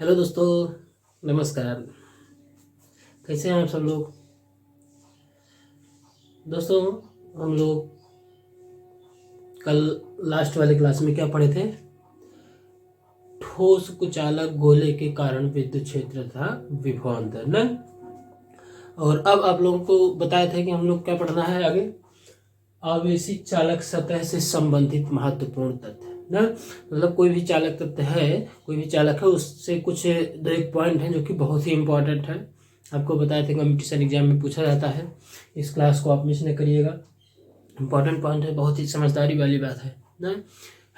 Hello दोस्तों, नमस्कार। कैसे हैं आप सब लोग। दोस्तों, हम लोग कल लास्ट वाले क्लास में क्या पढ़े थे? ठोस कुचालक गोले के कारण विद्युत क्षेत्र था विभवांतर न। और अब आप लोगों को बताया था कि हम लोग क्या पढ़ना है आगे। आवेशित चालक सतह से संबंधित महत्वपूर्ण तथ्य ना, मतलब कोई भी चालक तत्व है, कोई भी चालक है, उससे कुछ दो एक पॉइंट हैं जो कि बहुत ही इंपॉर्टेंट है। आपको बताया था कंपटीशन एग्जाम में पूछा जाता है। इस क्लास को आप मिस नहीं करिएगा, इंपॉर्टेंट पॉइंट है, बहुत ही समझदारी वाली बात है ना।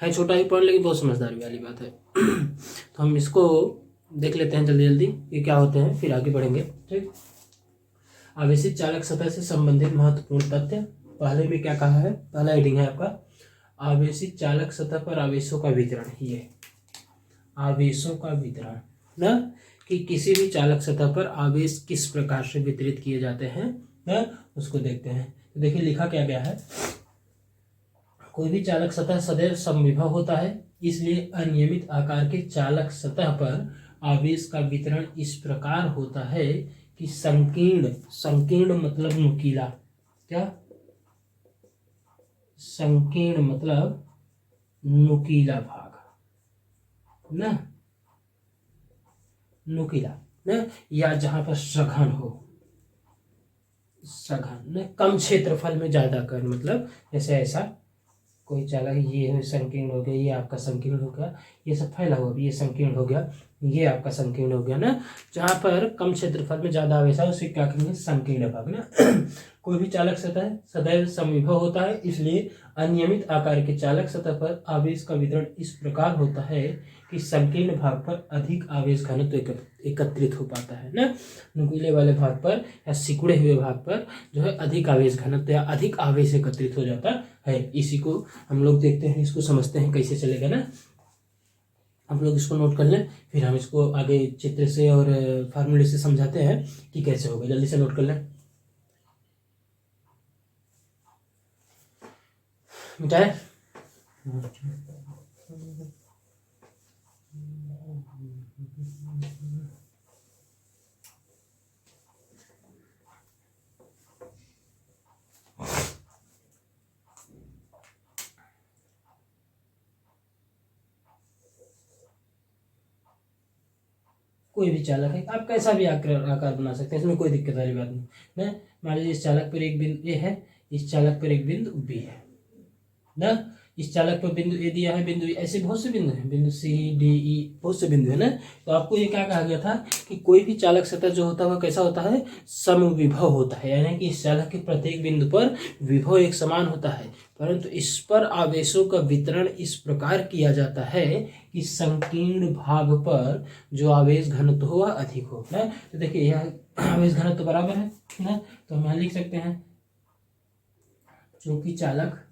है छोटा ही पॉइंट लेकिन बहुत समझदारी वाली बात है। तो हम इसको देख लेते हैं जल्दी जल्दी ये क्या होते हैं, फिर आगे बढ़ेंगे। ठीक, आवेशित चालक सतह से संबंधित महत्वपूर्ण तथ्य। पहले में क्या कहा है, पहला हेडिंग है आपका आवेशित चालक सतह पर आवेशों का वितरण। ये आवेशों का वितरण ना, कि किसी भी चालक सतह पर आवेश किस प्रकार से वितरित किए जाते हैं ना, उसको देखते हैं। तो देखिए लिखा क्या गया है, कोई भी चालक सतह सदैव समविभव होता है, इसलिए अनियमित आकार के चालक सतह पर आवेश का वितरण इस प्रकार होता है कि संकीर्ण, संकीर्ण मतलब नुकीला, क्या संकीर्ण मतलब नुकीला भाग ना, नुकीला ना, या जहां पर सघन हो, सघन ना, कम क्षेत्रफल में ज्यादा कर, मतलब जैसे ऐसा कोई चालक, ये संकीर्ण हो गया, ये आपका संकीर्ण हो गया, ये सब फैला हुआ, ये संकीर्ण हो गया, ये आपका संकीर्ण हो गया ना। जहां पर कम क्षेत्रफल में ज्यादा आवेश है उसे क्या कहेंगे, संकीर्ण भाग ना। कोई भी चालक सतह सदैव समविभव होता है, इसलिए अनियमित आकार के चालक सतह पर आवेश का वितरण इस प्रकार होता है कि संकीर्ण भाग पर अधिक आवेश घनत्व एकत्रित हो पाता है ना। नुकीले वाले भाग पर या सिकुड़े हुए भाग पर जो है अधिक आवेश घनत्व या अधिक आवेश एकत्रित हो जाता है। इसी को हम लोग देखते हैं, इसको समझते हैं कैसे चलेगा ना। आप लोग इसको नोट कर लें, फिर हम इसको आगे चित्र से और फार्मूले से समझाते हैं कि कैसे होगा। जल्दी से नोट कर लें। मिटाए कोई भी चालक है, आप कैसा भी आकार बना सकते हैं, इसमें कोई दिक्कत वाली बात नहीं ना। मान लीजिए इस चालक पर एक बिंदु ए है, इस चालक पर एक बिंदु बी है ना। इस चालक पर बिंदु ए दिया है, बिंदु ऐसे बहुत से बिंदु हैं, बिंदु सी डी ई, बहुत से बिंदु है ना। तो आपको ये क्या कहा गया था कि कोई भी चालक सतह जो होता है वह कैसा होता है, समविभव होता है, यानी कि इस चालक के प्रत्येक बिंदु पर विभव एक समान होता है, परंतु इस पर आवेशों का वितरण इस प्रकार किया जाता है कि संकीर्ण भाग पर जो आवेश घनत्व हो वह अधिक हो ना। तो देखिए यह आवेश घनत्व बराबर है ना, तो हम यहाँ लिख सकते हैं चूंकि चालक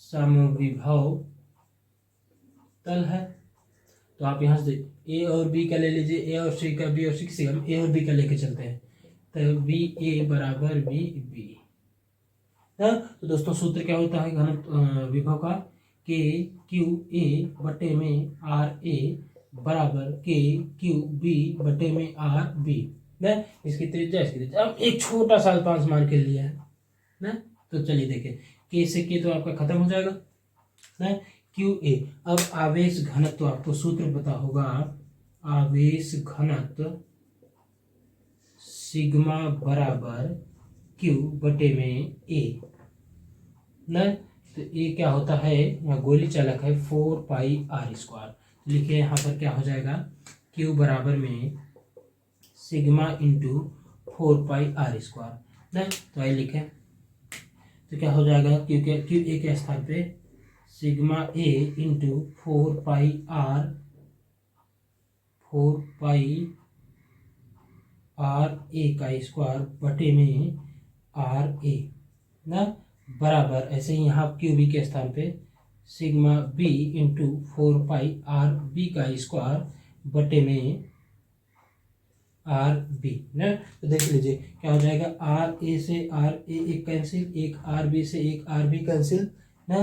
समविभव तल है, तो आप यहाँ से ए और बी का ले लीजिए, ए और सी का, बी और सी से हम ए और बी का लेके चलते हैं, तो बी ए बराबर बी बी ना। तो दोस्तों सूत्र क्या होता है घनत्व विभव का, के क्यू ए बटे में आर ए बराबर के क्यू बी बटे में आर बी ना। इसकी त्रिज्या, इसकी त्रिज्या, अब एक छोटा सा अल्पांश मान के लिया है ना। तो चलिए देखें, के से के तो आपका खत्म हो जाएगा ना, क्यू ए। अब आवेश घनत्व आपको सूत्र पता होगा, आवेश घनत्व सिग्मा बराबर क्यू बटे में ए ना। तो ये क्या होता है, यहाँ गोली चालक है 4 पाई आर स्क्वायर, लिखिए यहाँ पर क्या हो जाएगा, क्यू बराबर में sigma into 4 pi r square ना। तो आइए लिखें, तो क्या हो जाएगा, क्यू ए के स्थान पे sigma A into 4 pi r A का स्क्वायर बटे में आर ए ना, बराबर ऐसे ही यहाँ क्यू बी के स्थान पे sigma B into 4 pi R B का स्क्वायर बटे में आर बी ना। तो देख लीजिए क्या हो जाएगा, आर ए से आर ए एक कैंसिल, एक आर बी से एक आर बी कैंसिल ना,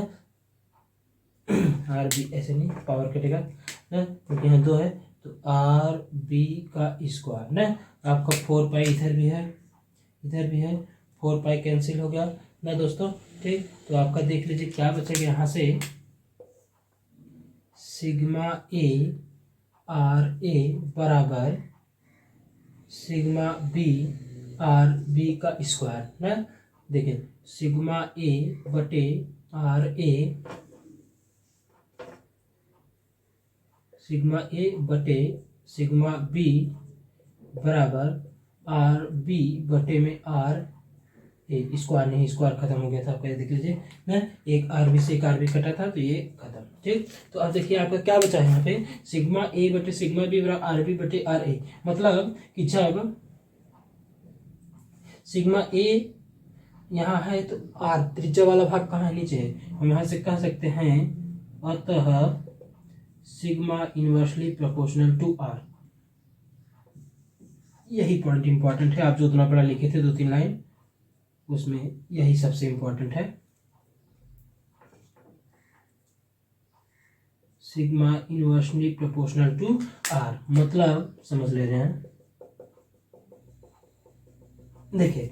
आर बी ऐसे नहीं, पावर कटेगा ना, क्योंकि यहाँ 2 है तो आर बी का स्क्वायर ना, आपका 4 पाई इधर भी है, इधर भी है, 4 पाई कैंसिल हो गया ना दोस्तों। ठीक, तो आपका देख लीजिए क्या बचेगा यहाँ से, सिग्मा ए आर ए बराबर सिग्मा बी आर बी का स्क्वायर ना। देखिए सिग्मा ए बटे आर ए, सिग्मा ए बटे सिग्मा बी बराबर आर बी बटे में आर ए, स्क्वायर नहीं, स्क्वायर खत्म हो गया था आपका, देख लीजिए ना, एक आर बी से एक आर बी कटा था तो ये खत्म। ठीक, तो अब देखिए आपका क्या बचा है यहाँ पे, सिग्मा ए बटे सिग्मा बी बराबर आर बी बटे आर ए, मतलब कि जब सिग्मा ए यहाँ है तो आर त्रिज्या वाला भाग कहाँ है, नीचे है, हम यहाँ से कह सकते हैं अतः sigma inversely proportional to r. यही पॉइंट इंपॉर्टेंट है, आप जो उतना बड़ा लिखे थे 2-3 लाइन, उसमें यही सबसे इंपॉर्टेंट है, sigma inversely proportional to r, मतलब समझ ले रहे हैं। देखिए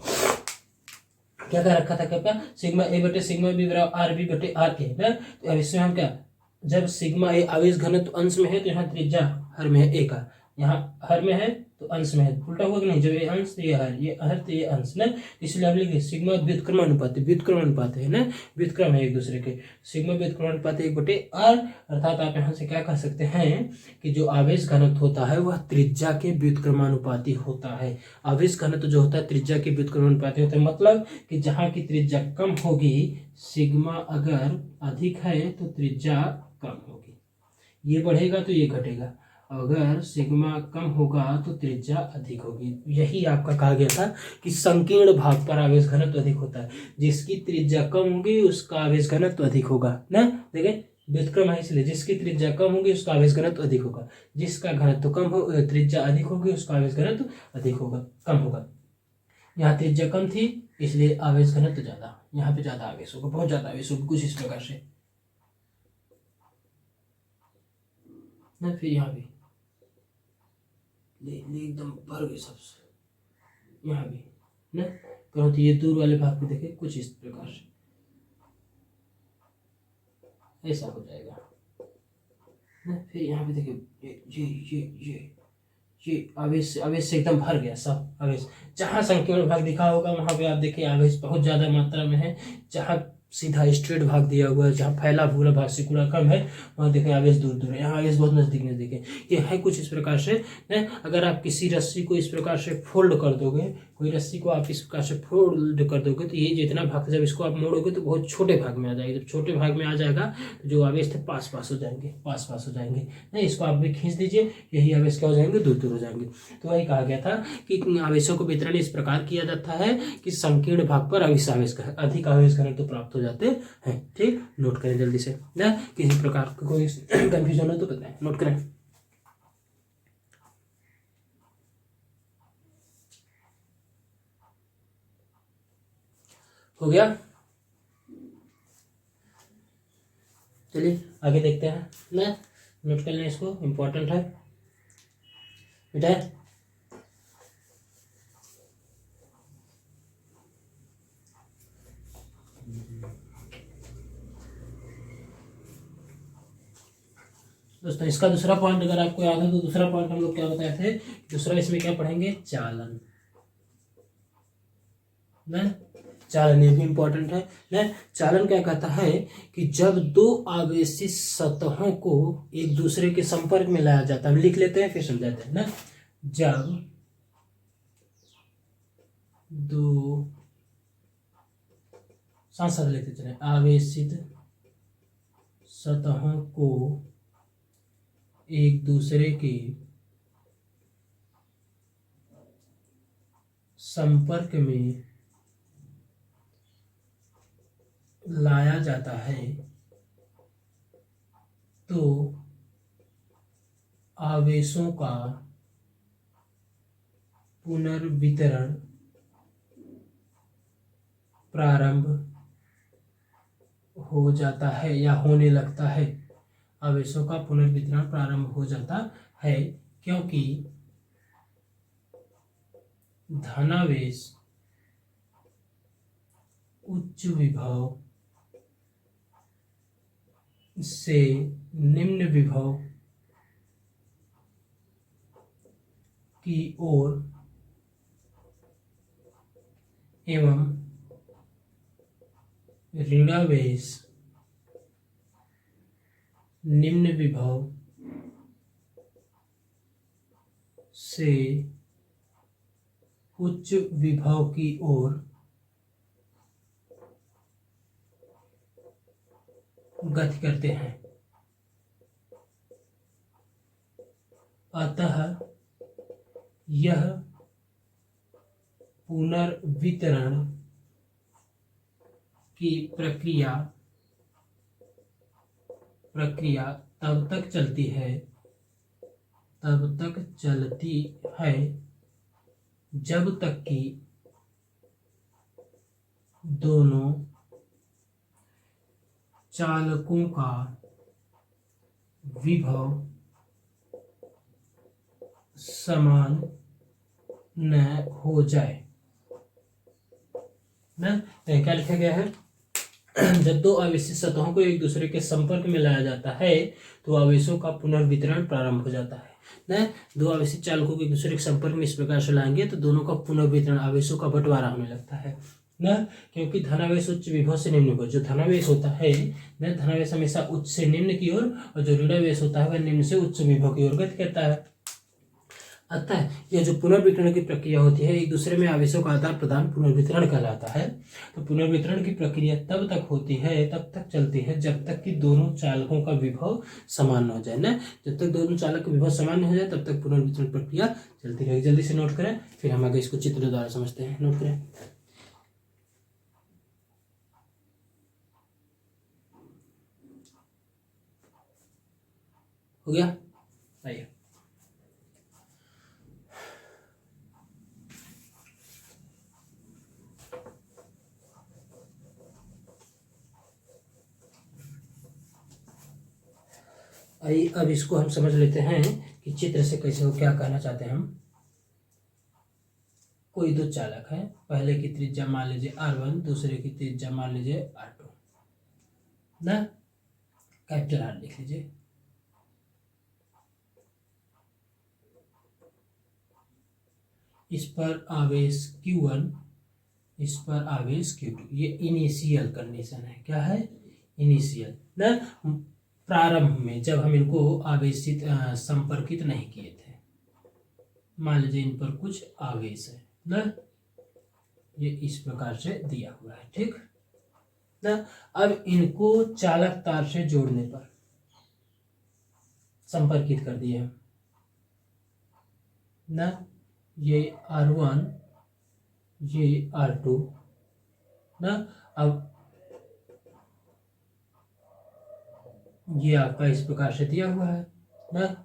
क्या क्या रखा था, क्या सिग्मा ए बटे सिग्मा बी बराबर आर बी बटे आर ए ना, तो अब इसमें हम क्या, जब सिग्मा ए आवेश घनत्व अंश में है तो यहाँ त्रिज्या हर में है ए का, यहाँ हर में है तो अंश में है, उल्टा हुआ कि नहीं, जब ये अंश तो ये हर, ये हर तो ये अंश ना, इसलिए आप लिखिए सिग्मा व्युत्क्रमानुपात, व्युत्क्रमानुपात है ना, व्युत्क्रम है एक दूसरे के, सिग्मा व्युत्क्रमानुपात 1/r, अर्थात आप यहाँ से क्या कह सकते हैं कि जो आवेश घनत्व होता है वह त्रिज्या के व्युत्क्रमानुपाती होता है। आवेश घनत्व जो होता है त्रिज्या के व्युत्क्रमानुपाती होता है, मतलब कि जहाँ की त्रिज्या कम होगी, सिग्मा अगर अधिक है तो त्रिज्या कम होगी, ये बढ़ेगा तो ये घटेगा, अगर सिग्मा कम होगा तो त्रिज्या अधिक होगी। यही आपका कहा गया था कि संकीर्ण भाग पर आवेश घनत्व अधिक होता है, जिसकी त्रिज्या कम होगी उसका आवेश घनत्व अधिक होगा ना। देखिए व्युत्क्रम है इसलिए, जिसकी त्रिज्या कम होगी उसका आवेश घनत्व अधिक होगा, जिसका घनत्व कम हो, त्रिज्या अधिक होगी उसका आवेश घनत्व अधिक होगा, कम होगा। यहाँ त्रिज्या कम थी इसलिए आवेश घनत्व ज्यादा, यहाँ पे ज्यादा आवेश होगा, बहुत ज्यादा आवेश होगा, कुछ इस प्रकार से ना। फिर यहाँ भी ले एकदम भर गए सबसे, यहाँ भी ना, परंतु ये दूर वाले भाग को देखें कुछ इस प्रकार से ऐसा हो जाएगा ना। फिर यहाँ पे देखिए ये आवेश से एकदम भर गया सब आवेश, जहाँ संकीर्ण भाग दिखा होगा वहां पे आप देखिए आवेश बहुत ज्यादा मात्रा में है, जहाँ सीधा स्ट्रेट भाग दिया हुआ है, जहाँ फैला पूरा भाग से कूड़ा कम है वहाँ देखें आवेश दूर दूर है, यहाँ आवेश बहुत नजदीक नजदीक है। ये है कुछ इस प्रकार से है। अगर आप किसी रस्सी को इस प्रकार से फोल्ड कर दोगे, कोई रस्सी को आप इस प्रकार से फोल्ड कर दोगे तो ये जितना भाग, जब इसको आप मोड़ोगे तो बहुत छोटे भाग में आ जाएगा, जब छोटे भाग में आ जाएगा तो जो आवेश थे पास पास हो जाएंगे, पास पास हो जाएंगे नहीं, इसको आप भी खींच दीजिए, यही आवेश क्या हो जाएंगे, दूर दूर हो जाएंगे। तो वही कहा गया था कि आवेशों को वितरण इस प्रकार किया जाता है कि संकीर्ण भाग पर अधिक आवेश घनत्व प्राप्त हो जाते हैं। ठीक, नोट करें जल्दी से ना, किसी प्रकार का कोई कंफ्यूजन हो तो बताएं, नोट करें। हो गया, चलिए आगे देखते हैं ना, नोट कर लें इसको, इम्पोर्टेंट है बेटा। दोस्तों इसका दूसरा पॉइंट अगर आपको याद है तो दूसरा पॉइंट हम लोग क्या बताए थे, दूसरा इसमें क्या पढ़ेंगे, चालन ना, चालन ये भी इंपॉर्टेंट है ना। चालन क्या कहता है कि जब दो आवेशित सतहों को एक दूसरे के संपर्क में लाया जाता है, हम लिख लेते हैं फिर समझाते हैं ना, जब दो साथ साथ लेते चले आवेशित सतहों को एक दूसरे के संपर्क में लाया जाता है तो आवेशों का पुनर्वितरण प्रारंभ हो जाता है या होने लगता है, आवेशों का पुनर्वितरण प्रारंभ हो जाता है, क्योंकि धनावेश उच्च विभव से निम्न विभव की ओर एवं ऋणावेश निम्न विभव से उच्च विभव की ओर गति करते हैं। अतः यह पुनर्वितरण की प्रक्रिया तब तक चलती है जब तक कि दोनों चालकों का विभव समान न हो जाए। ना क्या लिखा गया है? जब दो आवेशित सतहों को एक दूसरे के संपर्क में लाया जाता है तो आवेशों का पुनर्वितरण प्रारंभ हो जाता है। ना दो आवेशित चालकों को एक दूसरे के संपर्क में इस प्रकार से लाएंगे तो दोनों का पुनर्वितरण, आवेशों का बंटवारा होने लगता है ना, क्योंकि धनावेश उच्च विभव से निम्न विभव, जो धनावेश होता है ना, धनावेश हमेशा उच्च से निम्न की ओर और जो ऋणावेश होता है वह निम्न से उच्च विभव की ओर गति करता है। अतः यह जो पुनर्वितरण की प्रक्रिया होती है, एक दूसरे में आवेशों का आदान प्रदान पुनर्वितरण कहलाता है। तो पुनर्वितरण की प्रक्रिया तब तक होती है, तब तक चलती है जब तक कि दोनों चालकों का विभव समान हो जाए ना। जब तक दोनों चालक का विभव समान हो जाए तब तक पुनर्वितरण प्रक्रिया चलती रहेगी। जल्दी से नोट करें, फिर हम आगे इसको चित्र द्वारा समझते हैं। नोट करें। हो गया? आइए अब इसको हम समझ लेते हैं कि चित्र से कैसे हो, क्या कहना चाहते हैं हम। कोई दो चालक है, पहले की त्रिज्या मान लीजिए R1, दूसरे की त्रिज्या मान लीजिए R2 ना, कैपिटल R लिख लीजिए। इस पर आवेश Q1, इस पर आवेश Q2। ये इनिशियल कंडीशन है। क्या है? इनिशियल ना, प्रारंभ में जब हम इनको आवेशित संपर्कित नहीं किए थे। मान लीजिए इन पर कुछ आवेश है ना, ये इस प्रकार से दिया हुआ है, ठीक ना। अब इनको चालक तार से जोड़ने पर संपर्कित कर दिए हम ना, ये R1, ये R2 ना। अब ये आपका इस प्रकार से दिया हुआ है ना।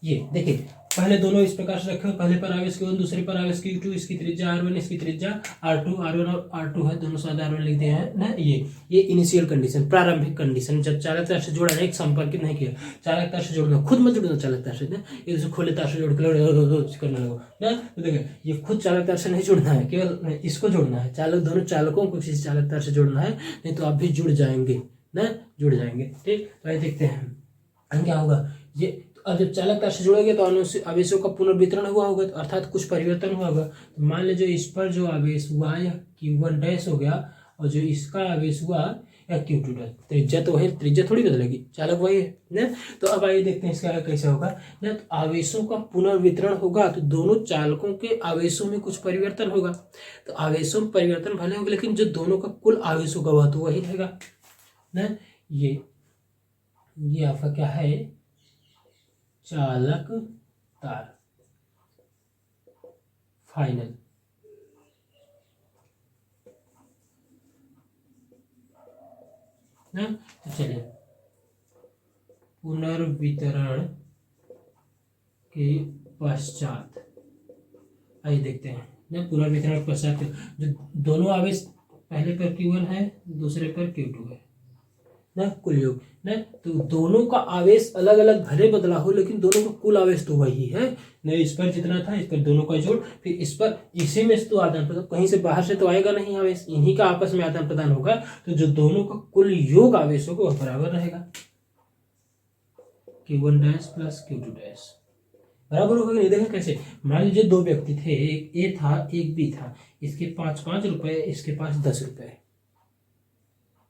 ये देखिए, पहले दोनों इस प्रकार से रखे हुए, पहले पर आवेश Q1, दूसरे पर आवेश Q2, इसकी त्रिज्या R1, इसकी त्रिज्या R2, R1 और R2 है, दोनों साथ R1 लिख दिए हैं ना। ये इनिशियल कंडीशन, प्रारंभिक कंडीशन, जब चालक तार से जोड़ा नहीं, संपर्कित नहीं किया। चालक तार से जोड़ना, खुद मत जोड़ना चालक तार से ना, ये खुले तार से जोड़ के करना लगो ना। तो देखिए, ये खुद चालक तार से नहीं जोड़ना है, केवल इसको जोड़ना है। दोनों चालकों को किसी चालक तार से जोड़ना है, नहीं तो आप भी जुड़ जाएंगे ना, जुड़ जाएंगे। ठीक, तो आइए देखते हैं क्या होगा। ये अब जब चालक तार से जुड़ेंगे तो आवेशों का पुनर्वितरण हुआ होगा, तो अर्थात कुछ परिवर्तन हुआ होगा। तो मान लीजिए इस पर जो आवेश हुआ या Q1 डैश हो गया, और जो इसका आवेश हुआ या Q2 डैश, त्रिज्या तो वही, त्रिज्या थोड़ी बदलेगी, चालक वही है ना। तो अब आइए देखते हैं इसका कैसे होगा ना। तो आवेशों का पुनर्वितरण होगा तो दोनों चालकों के आवेशों में कुछ परिवर्तन होगा। तो आवेशों में परिवर्तन भले होगा, लेकिन जो दोनों का कुल आवेश होगा वह तो वही रहेगा ना। ये आपका क्या है? चालक तार फाइनल ना। तो चलिए पुनर्वितरण के पश्चात आइए देखते हैं ना पुनर्वितरण के पश्चात जो दोनों आवेश पहले पर Q1 है, दूसरे पर Q2 है ना, कुल योग ना, तो दोनों का आवेश अलग अलग भले बदला हो लेकिन दोनों का कुल आवेश तो वही है ना। इस पर जितना था इस पर दोनों का जोड़, फिर इस पर इसी में से तो आदान प्रदान, कहीं से बाहर से तो आएगा नहीं आवेश, इन्हीं का आपस में आदान प्रदान होगा, तो जो दोनों का कुल योग आवेश होगा वह बराबर रहेगा। Q1 dash plus Q2 dash बराबर होगा नहीं। देखें कैसे, मान लीजिए दो व्यक्ति थे, एक ए था एक बी था, इसके पास 5 रुपए, इसके पास 10 रुपए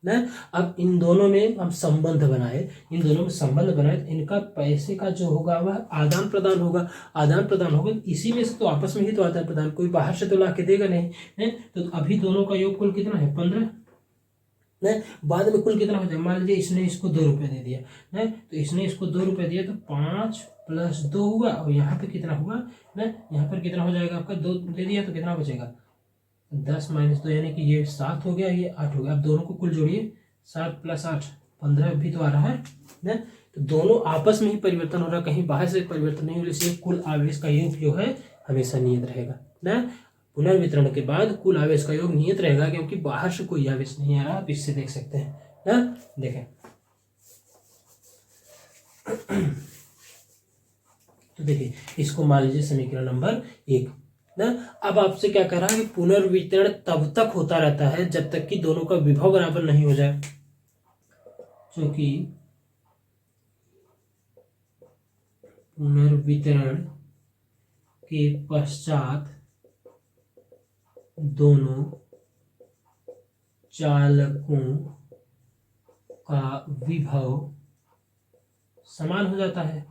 ना। अब इन दोनों में हम संबंध बनाए, इन दोनों में संबंध बनाए तो इनका पैसे का जो होगा वह आदान प्रदान होगा, आदान प्रदान होगा, इसी में से तो आपस में ही तो आदान प्रदान, कोई बाहर से तो ला के देगा नहीं है। तो अभी दोनों का योग कुल कितना है 15 ना, बाद में कुल कितना हो जाएगा, मान लीजिए इसने इसको 2 रुपये दे दिया ना, तो इसने इसको 2 रुपये दिया तो 5 + 2 हुआ, और यहाँ पे कितना हुआ ना, यहाँ पर कितना हो जाएगा आपका 2 दे दिया तो कितना बचेगा 10 - 2 यानी कि ये 7 हो गया, ये 8 हो गया। अब दोनों को कुल जोड़िए, 7 + 8 15 भी तो आ रहा है ना। तो दोनों आपस में ही परिवर्तन हो रहा है, कहीं बाहर से परिवर्तन नहीं हो रहा, इसलिए कुल आवेश का योग जो है हमेशा नियत रहेगा ना। पुनर्वितरण के बाद कुल आवेश का योग नियत रहेगा, क्योंकि बाहर से कोई आवेश नहीं आ रहा, आप इससे देख सकते हैं ना। देखें तो देखिए इसको मान लीजिए समीकरण नंबर 1 ना। अब आपसे क्या कह रहा है कि पुनर्वितरण तब तक होता रहता है जब तक कि दोनों का विभव बराबर नहीं हो जाए, क्योंकि पुनर्वितरण के पश्चात दोनों चालकों का विभव समान हो जाता है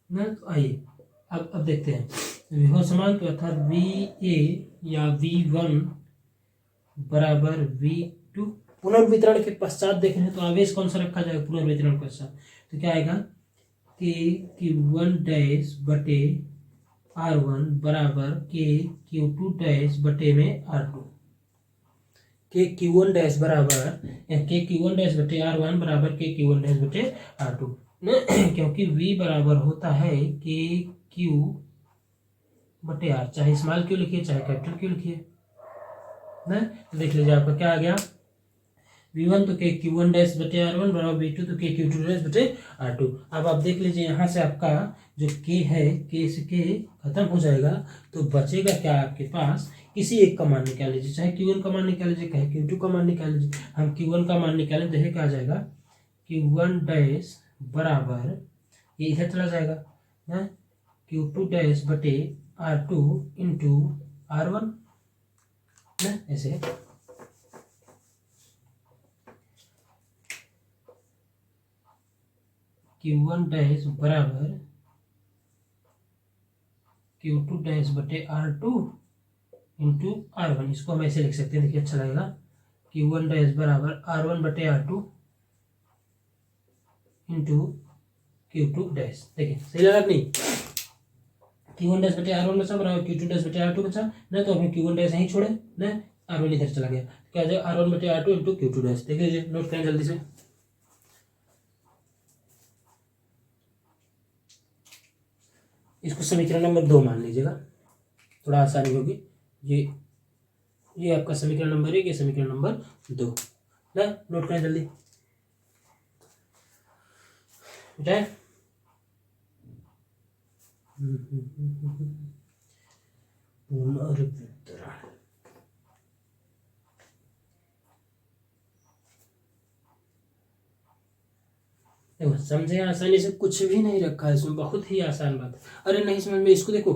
ना। तो आइए अब देखते हैं विभव समान, तो अर्थात VA या V1 बराबर V2। पुनर्वितरण के पश्चात देखें तो आवेश कौन सा रखा जाएगा पुनर्वितरण के पश्चात, तो क्या आएगा K Q1 डैश बटे R1 बराबर K Q2 डैश बटे में R2। K Q1 डैश बराबर K Q1 डैश बटे R1 बराबर K Q1 डैश बटे R2, क्योंकि V बराबर होता है K Q बटे R, चाहे स्मॉल क्यू लिखिए चाहे कैपिटल क्यू लिखिए ना। तो देख लीजिए आपका क्या आ गया, V1 तो K Q1 डैश बटे R1 बराबर V2 तो K Q2 डैश बटे R2। अब आप देख लीजिए यहाँ से आपका जो K है, K से K खत्म हो जाएगा, तो बचेगा क्या आपके पास, किसी एक का मान निकाल लीजिए, चाहे Q1 का मान निकाल लीजिए चाहे Q2 का मान निकाल लीजिए। हम Q1 का मान निकालें तो क्या आ जाएगा, Q1 डैश बराबर ये इधर चला जाएगा ना, Q2 डैश बटे R2 इंटू R1 ना, ऐसे Q1 डैश बराबर Q2 डैश बटे R2 इंटू R1, इसको हम ऐसे लिख सकते हैं, देखिए अच्छा लगेगा, Q1 डैश बराबर R1 बटे R2 इंटू Q2 डैश। देखिए सही लगा नहीं, Q1 डैश बटे R1 बचा बराबर Q2 डैश बटे R2 बचा ना, तो हम Q1 डैश यहीं छोड़े ना, R1 इधर चला गया, क्या आ जाएगा R1 बटे R2 इंटू Q2 डैश। देख लीजिए, नोट करें जल्दी से। इसको समीकरण नंबर 2 मान लीजिएगा, थोड़ा आसानी होगी। ये आपका समीकरण नंबर 1, ये समीकरण नंबर 2 ना, नोट करें जल्दी बेटा। पुनर्वितरण देखो समझे, आसानी से कुछ भी नहीं रखा है इसमें, बहुत ही आसान बात। अरे नहीं समझ में, इसको देखो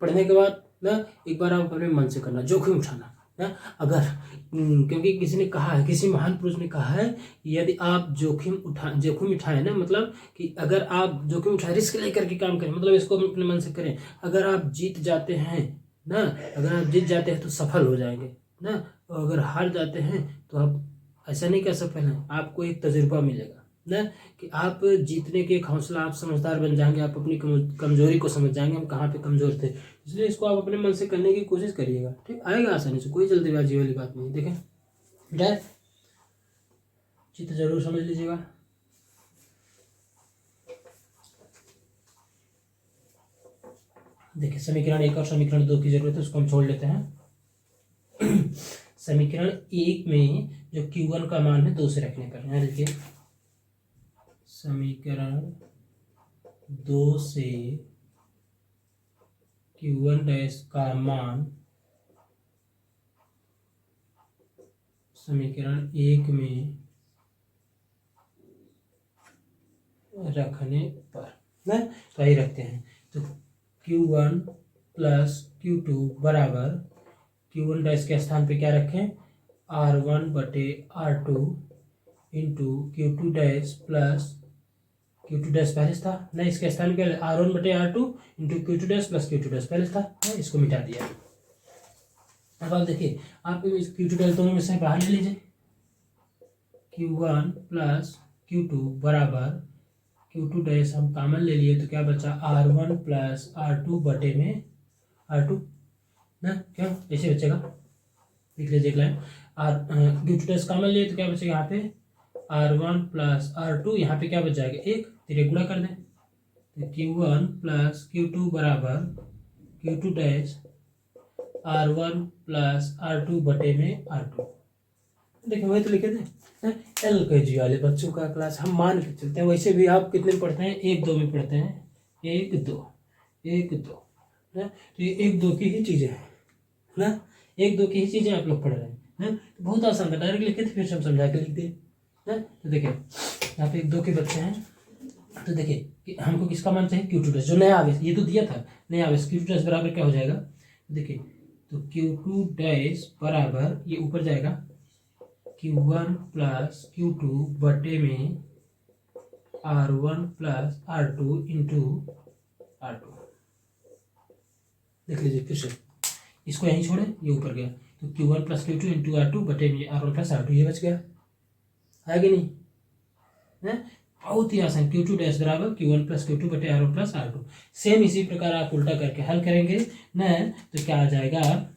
पढ़ने के बाद ना एक बार आप अपने मन से करना, जोखिम उठाना ना। अगर क्योंकि किसी ने कहा है, किसी महान पुरुष ने कहा है, यदि आप जोखिम उठाए ना, मतलब कि अगर आप जोखिम उठाए, रिस्क लेकर के काम करें, मतलब इसको अपने मन से करें, अगर आप जीत जाते हैं ना, अगर आप जीत जाते हैं तो सफल हो जाएंगे ना, और अगर हार जाते हैं तो आप ऐसा नहीं कर सफल हैं, आपको एक तजुर्बा मिलेगा ना, कि आप जीतने के एक हौसला, आप समझदार बन जाएंगे, आप अपनी कमजोरी को समझ जाएंगे, हम कहाँ पे कमजोर थे। इसलिए इसको आप अपने मन से करने की कोशिश करिएगा, ठीक आएगा आसानी से, कोई जल्दीबाजी वाली बात नहीं। देखें बेटा, चित्र जरूर समझ लीजिएगा। देखिए समीकरण 1 और समीकरण 2 की जरूरत है, उसको हम छोड़ लेते हैं। समीकरण 1 में जो Q1 का मान है 2 से रखने पर, यहाँ देखिए समीकरण 2 से Q1 डैश का मान समीकरण 1 में रखने पर ना, तो यही रखते हैं। तो Q1 प्लस Q2 बराबर Q1 डैश के स्थान पे क्या रखें, R1 बटे R2 into Q2 dash plus Q2 dash पहले था ना, इसके स्थान पे R1 बटे R2 into Q2 dash plus Q2 dash पहले था ना, इसको मिटा दिया। अब आप देखिए, आप Q2 डैश दोनों में से बाहर ले लीजिए, Q1 प्लस Q2 बराबर Q2 डैश हम कॉमन ले लिए तो क्या बचा, R1 प्लस R2 बटे में R2 ना, क्यों ऐसे बचेगा, लिख लीजिए एक लाइन। Q2 डैश कॉमन लिए तो क्या बचेगा यहाँ पे R1 प्लस R2, यहाँ पे क्या बच जाएगा 1, तेरे गुणा कर दें तो Q1 प्लस Q2 बराबर Q2 dash R1 plus R2 बटे में R2। देखिए वही तो लिखे थे LKG वाले बच्चों का क्लास, हम मान के चलते हैं। वैसे भी आप कितने में पढ़ते हैं, 1-2 में पढ़ते हैं, 1-2 1-2 ना, तो ये 1-2 की ही चीज़ें हैं ना, 1-2 की ही चीज़ें आप लोग पढ़ रहे हैं। तो बहुत आसान था, डायरेक्ट लिखे थे, फिर से हम समझा के लिख दिए ना। तो देखिए यहाँ पे 1-2 के बच्चे हैं, तो देखिए कि हमको किसका मान चाहिए, Q2 डैश, जो नया आवेश ये तो दिया था, नया आवेश Q2 डैश बराबर क्या हो जाएगा, देखिए तो Q2 डैश बराबर ये ऊपर जाएगा Q1 प्लस Q2 बटे में R1 plus R2 into R2। देख लीजिए फिर से, इसको यहीं छोड़े, ये ऊपर गया तो Q1 plus Q2 into R2 बटे में R1 प्लस R2, ये बच गया है कि नहीं है, बहुत ही आसान। Q2 डैश बराबर Q1 प्लस Q2 बटे R1 प्लस R2। सेम इसी प्रकार आप उल्टा करके हल करेंगे ना, तो क्या आ जाएगा,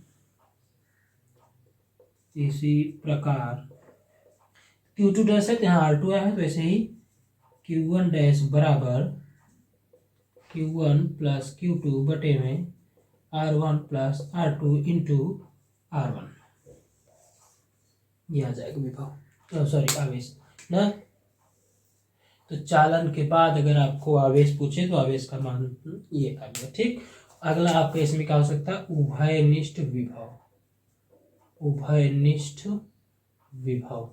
इसी प्रकार Q2 डैश है तो यहाँ R2 है, तो ऐसे ही Q1 डैश बराबर Q1 प्लस Q2 बटे में R1 plus R2 into R1, ये आ जाएगा विभव, सॉरी आवेश ना। तो चालन के बाद अगर आपको आवेश पूछे तो आवेश का मान ये आ गया, ठीक। अगला आपका इसमें क्या हो सकता है, उभयनिष्ठ विभव। उभयनिष्ठ विभव,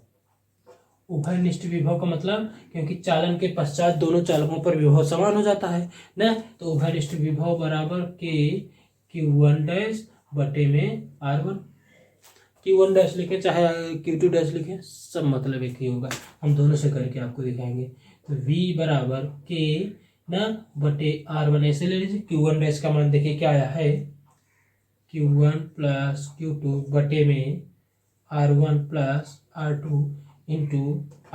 उभयनिष्ठ विभव का मतलब, क्योंकि चालन के पश्चात दोनों चालकों पर विभव समान हो जाता है ना, तो उभयनिष्ठ विभव बराबर के Q1 डैश बटे में R1। Q1 डैश लिखे चाहे Q2 डैश लिखे, सब मतलब एक ही होगा, हम दोनों से करके आपको दिखाएंगे। तो V बराबर के ना बटे R1 ऐसे ले लीजिए। Q1 डैश का मान देखिए क्या आया है, Q1 प्लस Q2 बटे में R1 plus R2 into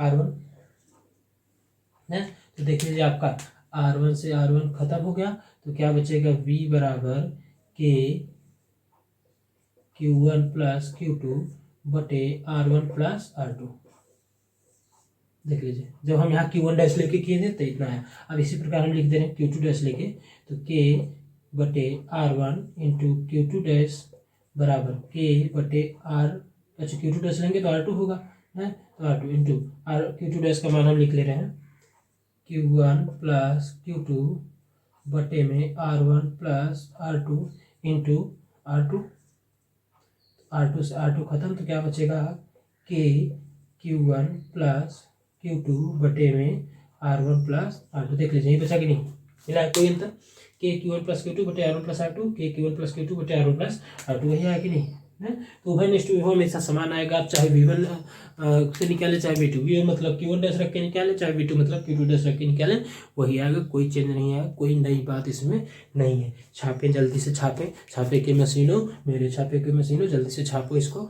R1 है। तो देख लीजिए आपका R1 से R1 खत्म हो गया, तो क्या बचेगा, V बराबर के Q1 प्लस Q2 बटे R1 प्लस R2। देख लीजिए जब हम यहाँ Q1 डैश लेके किए थे तो इतना है। अब इसी प्रकार हम लिख दे रहे हैं Q2 डैश लेके, तो K बटे R1 इंटू Q2 डैश बराबर K बटे R, अच्छा Q2 डैश लेंगे तो R2 होगा है, तो R2 इंटू Q2 डैश का मान हम लिख ले रहे हैं Q1 प्लस Q2 बटे में R1 plus R2 into R2। R2 से R2 खत्म, तो क्या बचेगा, K Q1 प्लस Q2 बटे में R1 प्लस R2। देख लीजिए ये बचा कि नहीं, मिला है कोई अंतर, K Q1 प्लस Q2 बटे R1 plus R2, K Q1 plus Q2 बटे R1 प्लस R2, वही आया कि नहीं है। तो उभयनिष्ठ विभव हमेशा समान आएगा, आप चाहे V1 से निकाले चाहे V2, V1 मतलब Q1 डैश रख के निकाले, चाहे V2 मतलब Q2 डैश रख के निकाले, वही आएगा, कोई चेंज नहीं आएगा, कोई नई बात इसमें नहीं है। छापे जल्दी से, छापे, छापे के मशीनों, मेरे छापे के मशीनों, जल्दी से छापो इसको।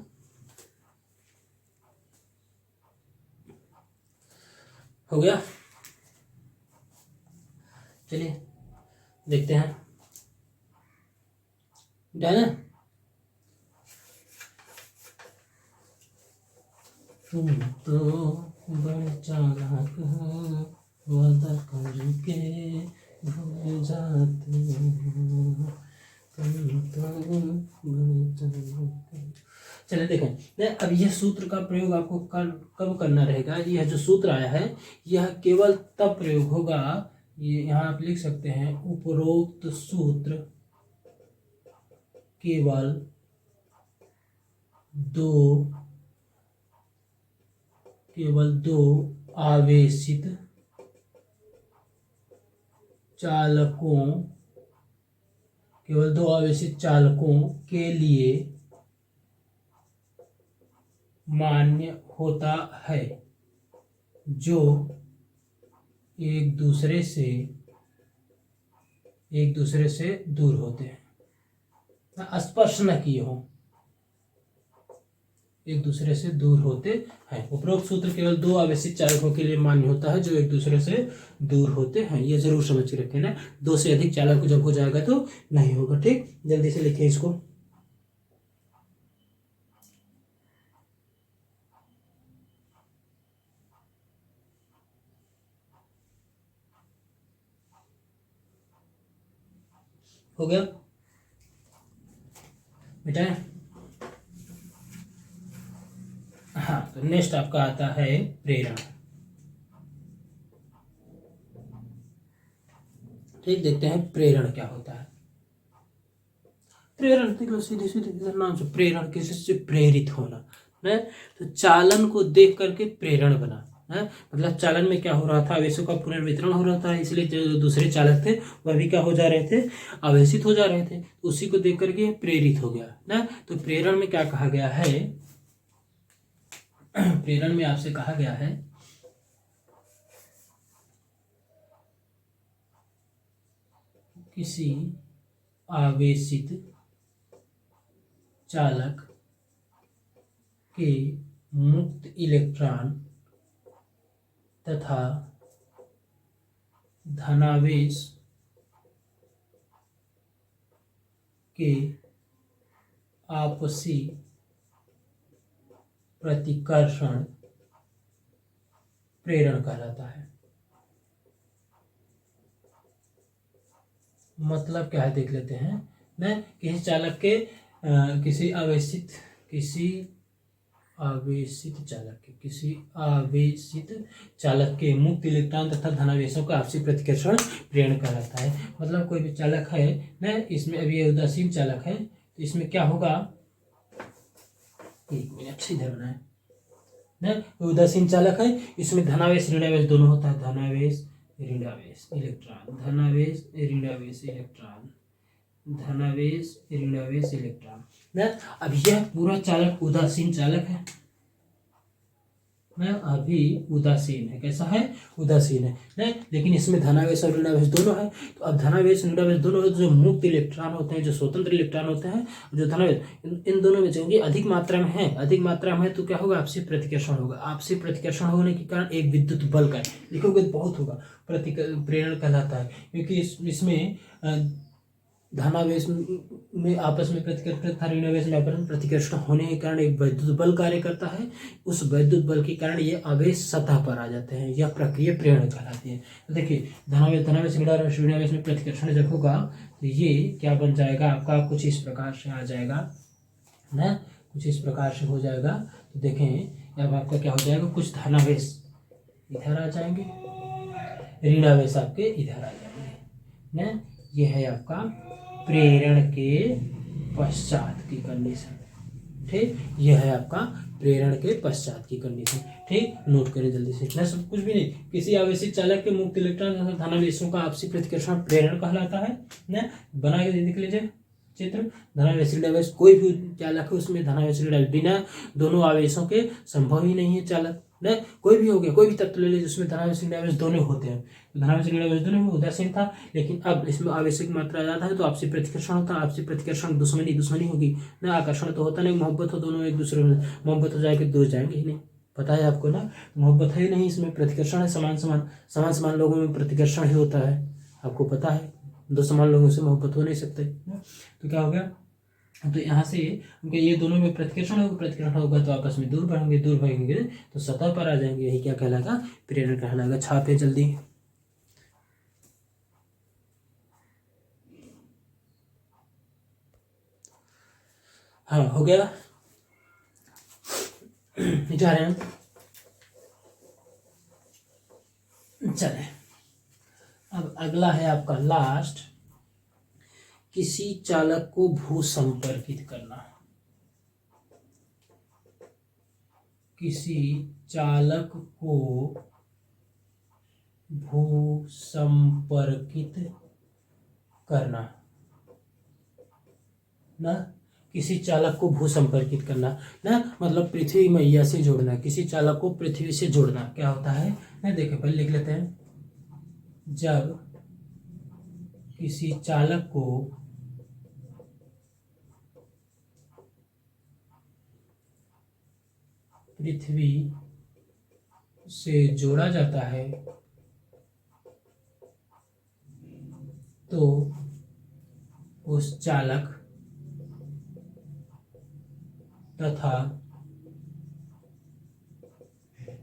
हो गया, चलिए देखते हैं, डन है। तुम तो बड़े चालाक हो, वादा करके भूल जाते हो, चलिए देखें, अब यह सूत्र का प्रयोग आपको कब करना रहेगा। यह जो सूत्र आया है यह केवल तब प्रयोग होगा, ये यहाँ आप लिख सकते हैं, उपरोक्त सूत्र केवल दो आवेशित चालकों के लिए मान्य होता है, जो एक दूसरे से दूर होते हैं, स्पर्श न किए हों, एक दूसरे से दूर होते हैं। उपरोक्त सूत्र केवल दो आवेशित चालकों के लिए मान्य होता है, जो एक दूसरे से दूर होते हैं। ये जरूर समझ के रखें ना, दो से अधिक चालक जब हो जाएगा तो नहीं होगा। ठीक, जल्दी से लिखें इसको। हो गया बेटा। हाँ, तो नेक्स्ट आपका आता है प्रेरण। ठीक, देखते हैं प्रेरण क्या होता है। प्रेरण देखो, सीधे सीधे नाम से प्रेरण, किसी से प्रेरित होना है। तो चालन को देख करके प्रेरण बना है, मतलब चालन में क्या हो रहा था, आवेशों का पुनर्वितरण हो रहा था, इसलिए जो दूसरे चालक थे वह भी क्या हो जा रहे थे, आवेशित हो जा रहे थे। उसी को देख करके प्रेरित हो गया ना। तो प्रेरण में क्या कहा गया है, प्रेरण में आपसे कहा गया है किसी आवेशित चालक के मुक्त इलेक्ट्रॉन तथा धनावेश के आपसी प्रतिकर्षण प्रेरण कहलाता है। मतलब क्या है देख लेते हैं ना। किसी चालक के किसी आवेशित चालक के मुक्त इलेक्ट्रॉन तथा धनावेशों का आपसी प्रतिकर्षण प्रेरण कहलाता है। मतलब कोई भी चालक है ना, इसमें अभी ये उदासीन चालक है, तो इसमें क्या होगा, एक मिनट सीधे बनाए ना, उदासीन चालक है, इसमें धनावेश ऋणावेश दोनों होता है, धनावेश ऋणावेश इलेक्ट्रॉन, धनावेश ऋणावेश इलेक्ट्रॉन, धनावेश ऋणावेश इलेक्ट्रॉन ना। अब यह पूरा चालक उदासीन चालक है ना, अभी उदासीन है। कैसा है, उदासीन है ना, लेकिन इसमें धनावेश और ऋणावेश दोनों है। तो अब धनावेश ऋणावेश दोनों है, जो मुक्त इलेक्ट्रॉन होते हैं, जो स्वतंत्र इलेक्ट्रॉन होते हैं, जो धनावेश, इन दोनों में क्योंकि अधिक मात्रा में है, तो क्या होगा, आपसी प्रतिकर्षण होगा। आपसी प्रतिकर्षण होने के कारण एक विद्युत बल का, लिखोगे तो बहुत होगा, प्रेरण कहलाता है। क्योंकि इसमें धनावेश में आपस में प्रतिकर्षण तथा ऋणावेश में आपस में प्रतिकर्षण होने के कारण एक विद्युत बल कार्य करता है। उस विद्युत बल के कारण ये आवेश सतह पर आ जाते हैं। यह प्रक्रिया प्रेरण कहलाती है। तो देखिए, धनावेश ऋणावेश में प्रतिकर्षण जब होगा तो ये क्या बन जाएगा आपका, कुछ इस प्रकार से आ जाएगा ना, कुछ इस प्रकार से हो जाएगा। तो देखें, अब आपका क्या हो जाएगा, कुछ धनावेश इधर आ जाएंगे, ऋणावेश आपके इधर आ जाएंगे ना। ये है आपका प्रेरण के पश्चात की कंडीशन। ठीक, यह है आपका प्रेरण के पश्चात की कंडीशन। ठीक, नोट करें जल्दी से, ना सब कुछ भी नहीं। किसी आवेशित चालक के मुक्त इलेक्ट्रॉन तथा धनावेशों का आपसी प्रतिकर्षण प्रेरण कहलाता है ना। बना के देख लीजिए चित्र। धनावेश ऋणावेश, कोई भी चालक है उसमें धनावेश ऋणावेश, बिना दोनों आवेशों के संभव ही नहीं है चालक ना। कोई भी हो गया, कोई भी तत्व ले लीजिए जिसमें धनावेश ऋणावेश दोनों होते हैं। धनावेश ऋणावेश दोनों में उदासीन था, लेकिन अब इसमें आवेशिक मात्रा ज्यादा है तो आपसी प्रतिकर्षण होता है। आपसी प्रतिकर्षण दुश्मनी होगी ना, आकर्षण तो होता नहीं। मोहब्बत हो, दोनों एक दूसरे में मोहब्बत हो जाएगी, दूर जाएंगे ही नहीं, पता है आपको ना। मोहब्बत है ही नहीं, इसमें प्रतिकर्षण है, समान लोगों में प्रतिकर्षण ही होता है, आपको पता है। दो समान लोगों से मोहब्बत हो नहीं सकते। तो क्या हो गया, तो यहाँ से उनके ये दोनों में प्रतिकर्षण होगा तो आपस में दूर भागेंगे तो सतह पर आ जाएंगे। यही क्या कहलाएगा, प्रेरण कहलाएगा। छापे जल्दी। हाँ हो गया, जा रहे हैं। चले, अब अगला है आपका लास्ट, किसी चालक को भू संपर्कित करना। किसी चालक को भू संपर्कित करना ना, किसी चालक को भू संपर्कित करना ना, मतलब पृथ्वी मैया से जोड़ना, किसी चालक को पृथ्वी से जोड़ना क्या होता है ना, देखिए पहले लिख लेते हैं। जब किसी चालक को पृथ्वी से जोड़ा जाता है तो उस चालक तथा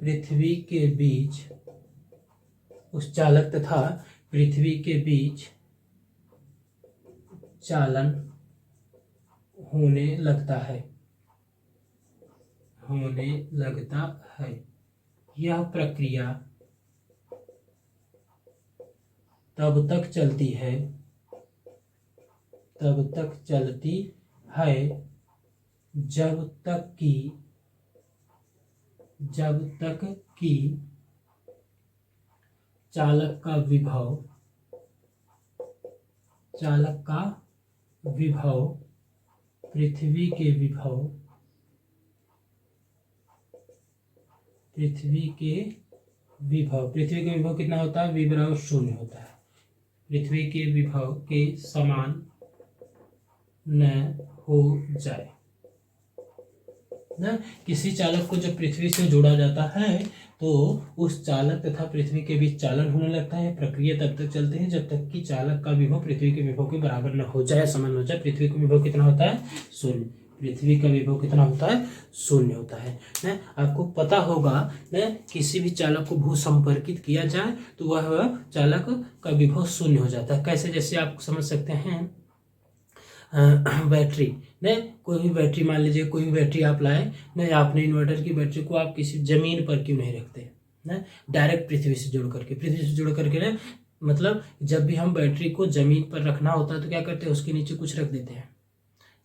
पृथ्वी के बीच, उस चालक तथा पृथ्वी के बीच चालन होने लगता है, होने लगता है। यह प्रक्रिया तब तक चलती है, तब तक चलती है जब तक कि चालक का विभव पृथ्वी के विभव कितना होता है, v बराबर 0 होता है। पृथ्वी के विभव के समान न हो जाए ना, किसी चालक को जब पृथ्वी से जोड़ा जाता है तो उस चालक तथा पृथ्वी के बीच चालन होने लगता है। प्रक्रिया तब तक चलती है जब तक कि चालक का विभव पृथ्वी के विभव के बराबर न हो जाए, समान हो जाए। पृथ्वी का विभव कितना होता है, 0। पृथ्वी का विभव कितना होता है, 0 होता है ना। आपको पता होगा ना, किसी भी चालक को भू संपर्कित किया जाए तो वह चालक का विभव 0 हो जाता है। कैसे, जैसे आप समझ सकते हैं बैटरी ने, कोई भी बैटरी मान लीजिए, कोई भी बैटरी आप लाए ना, आपने इन्वर्टर की बैटरी को आप किसी जमीन पर क्यों नहीं रखते ना, डायरेक्ट पृथ्वी से जोड़ करके ना, मतलब जब भी हम बैटरी को जमीन पर रखना होता है तो क्या करते हैं, उसके नीचे कुछ रख देते हैं,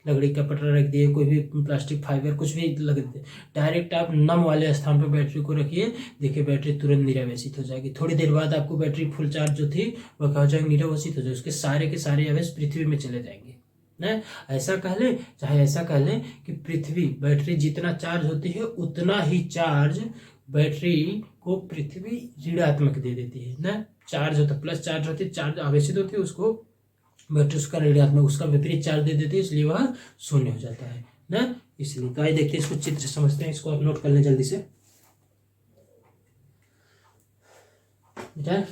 लकड़ी का पटरा रख दिए, कोई भी प्लास्टिक फाइबर कुछ भी लग देते हैं। डायरेक्ट आप नम वाले स्थान पर बैटरी को रखिए, देखिए बैटरी तुरंत निरावेशित हो जाएगी। थोड़ी देर बाद आपको बैटरी फुल चार्ज जो थी वह क्या हो जाएगी, निरावेशित हो जाएगी, उसके सारे के सारे आवेश पृथ्वी में चले जाएंगे ना। ऐसा कह ले, चाहे ऐसा कह ले कि पृथ्वी, बैटरी जितना चार्ज होती है उतना ही चार्ज बैटरी को पृथ्वी ऋणात्मक दे देती है ना। चार्ज होता, प्लस चार्ज होती है, चार्ज आवेशित होती है, उसको बैटरी उसका ऋणात्मक, उसका विपरीत चार्ज दे देती है, इसलिए वह 0 हो जाता है ना। इसलिए तो आइए देखते हैं, इसको चित्र समझते हैं, इसको आप नोट कर लें जल्दी से बेटा।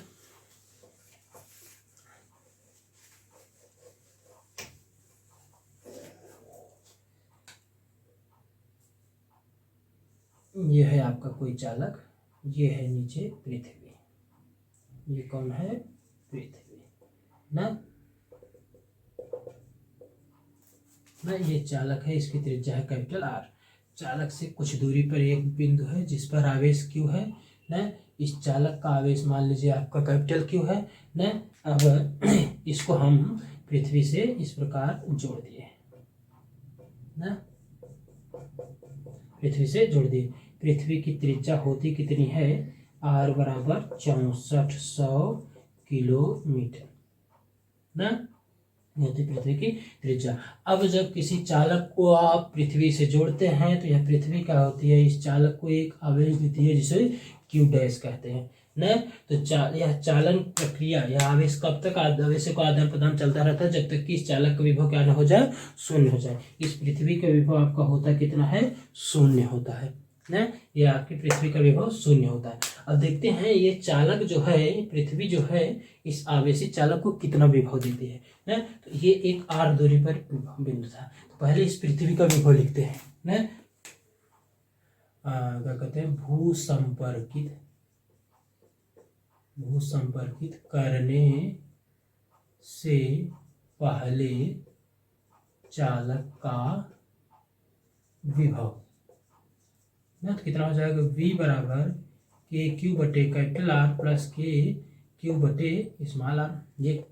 ये है आपका कोई चालक, ये है नीचे पृथ्वी, ये कौन है, पृथ्वी ना, ये चालक है, इसकी त्रिज्या है कैपिटल R। चालक से कुछ दूरी पर एक बिंदु है जिस पर आवेश Q है ना। इस चालक का आवेश मान लीजिए आपका कैपिटल Q है ना। अब इसको हम पृथ्वी से इस प्रकार जोड़ दिए ना, पृथ्वी से जोड़ दिए। पृथ्वी की त्रिज्या होती कितनी है, R बराबर 6400 किलोमीटर ना, होती पृथ्वी की त्रिज्या। अब जब किसी चालक को आप पृथ्वी से जोड़ते हैं तो यह पृथ्वी क्या होती है, इस चालक को एक आवेश देती है जिसे Q डैश कहते हैं ना। तो यह चालन प्रक्रिया, यह आवेश कब तक, आवेश का आदान प्रदान चलता रहता है जब तक कि इस चालक का विभव क्या न हो जाए, 0 हो जाए। इस पृथ्वी का विभव आपका होता कितना है, 0 होता है ना। ये आपकी पृथ्वी का विभव 0 होता है। अब देखते हैं ये चालक जो है, पृथ्वी जो है, इस आवेशित चालक को कितना विभव देती है ना। तो ये एक R दूरी पर बिंदु था, तो पहले इस पृथ्वी का विभव लिखते हैं ना। क्या कहते हैं, भू संपर्कित करने से पहले चालक का विभव ना, तो कितना हो जाएगा v बराबर के क्यू बटे कैपिटल आर प्लस के क्यू बटे स्मॉल आर। ये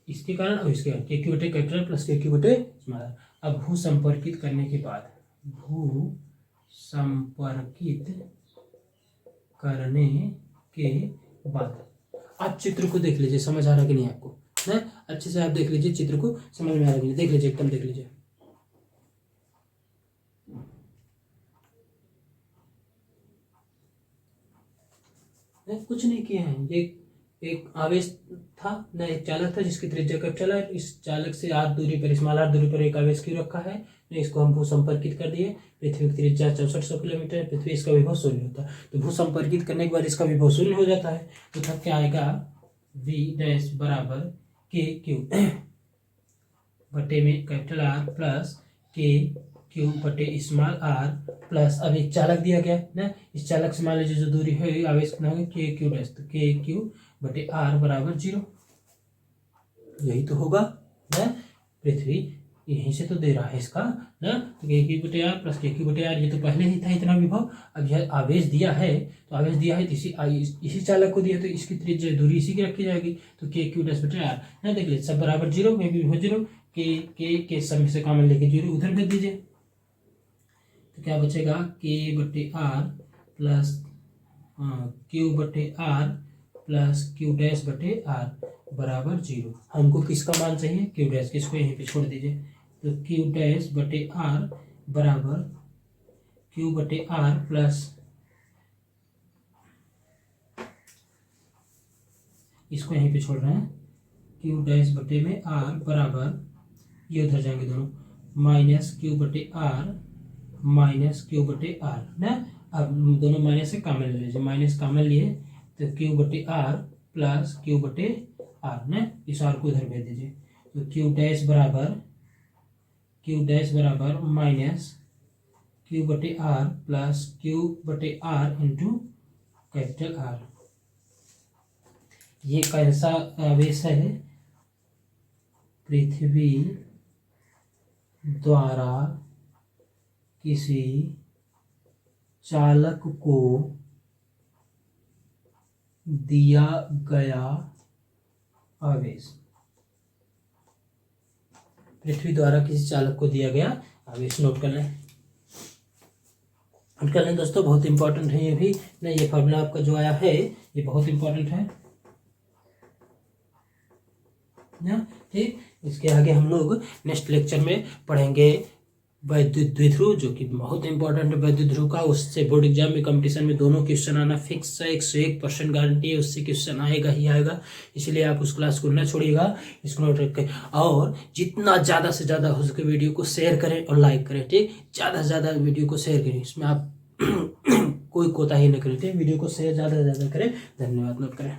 इसके कारण और इसके कारण के क्यू बटे कैपिटल प्लस के क्यू बटे स्मॉल आर। अब भू संपर्कित करने के बाद, भू संपर्कित करने के बाद आप चित्र को देख लीजिए, समझ आ रहा कि नहीं आपको ना, अच्छे से आप देख लीजिए चित्र को, समझ में आ रहा कि नहीं, देख लीजिए एकदम देख लीजिए। कुछ नहीं किया है, ये एक आवेश था ना, एक चालक था जिसकी त्रिज्या कैपिटल है, इस चालक से r दूरी पर, स्मॉल r दूरी पर एक आवेश क्यों रखा है, इसको हम भू संपर्कित कर दिए। पृथ्वी की त्रिज्या 6400 किलोमीटर, पृथ्वी इसका विभव 0 होता है, तो भू संपर्कित करने के बाद इसका विभव 0 हो जाता है। तो तब क्या आएगा, v डैश बराबर के क्यू बटे में कैपिटल आर प्लस के क्यू बटे स्मॉल आर प्लस, अब एक चालक दिया गया ना, इस चालक से मान लीजिए जो दूरी है आवेश कितना होगा के क्यू डैश, तो के क्यू बटे आर बराबर 0, यही तो होगा ना। पृथ्वी यहीं से तो दे रहा है इसका ना, तो के क्यू बटे आर प्लस के क्यू बटे आर, ये तो पहले ही था इतना विभव। अब यह आवेश दिया है, तो आवेश दिया है तो इसी चालक को दिया, तो इसकी त्रिज्या दूरी इसी की रखी जाएगी, तो के क्यू डैश बटे आर ना, देख लीजिए सब बराबर 0 में भी विभव 0, के सब से कॉमन लेके 0 उधर भेज दीजिए, तो क्या बचेगा के बटे आर प्लस क्यू बटे आर प्लस क्यू डैश बटे आर बराबर 0। हमको किसका मान चाहिए, क्यू डैश, किसको यहीं पे छोड़ दीजिए, तो क्यू डैश बटे आर बराबर क्यू बटे आर प्लस, इसको यहीं पे छोड़ रहे हैं, क्यू डैश बटे में आर बराबर, ये उधर जाएंगे दोनों, माइनस क्यू बटे आर माइनस क्यू बटे आर ना। अब दोनों माइनस से कॉमन ले लीजिए, माइनस कॉमन लिए तो क्यू बटे आर प्लस क्यू बटे आर ना, इस आर को उधर भेज दीजिए, तो क्यू डैश बराबर माइनस क्यू बटे आर प्लस क्यू बटे आर इंटू कैपिटल आर। ये कैसा आवेश है, पृथ्वी द्वारा किसी चालक को दिया गया आवेश, पृथ्वी द्वारा किसी चालक को दिया गया आवेश, नोट कर लें, नोट कर लें दोस्तों, बहुत इंपॉर्टेंट है ये भी ना, ये फॉर्मूला आपका जो आया है ये बहुत इंपॉर्टेंट है ना। ठीक, इसके आगे हम लोग नेक्स्ट लेक्चर में पढ़ेंगे वैद्युत द्विध्रुव, जो कि बहुत इंपॉर्टेंट है वैद्युत ध्रुव का, उससे बोर्ड एग्जाम में कंपटीशन में दोनों क्वेश्चन आना फिक्स है, 101% गारंटी है, उससे क्वेश्चन आएगा ही आएगा, इसलिए आप उस क्लास को न छोड़िएगा, इसको नोट रखें, और जितना ज़्यादा से ज़्यादा हो सके वीडियो को शेयर करें और लाइक करें। ठीक, ज़्यादा से ज़्यादा वीडियो को शेयर करें, इसमें आप कोई कोताही न करें, ठीक, वीडियो को शेयर ज़्यादा से ज़्यादा करें। धन्यवाद, नोट करें।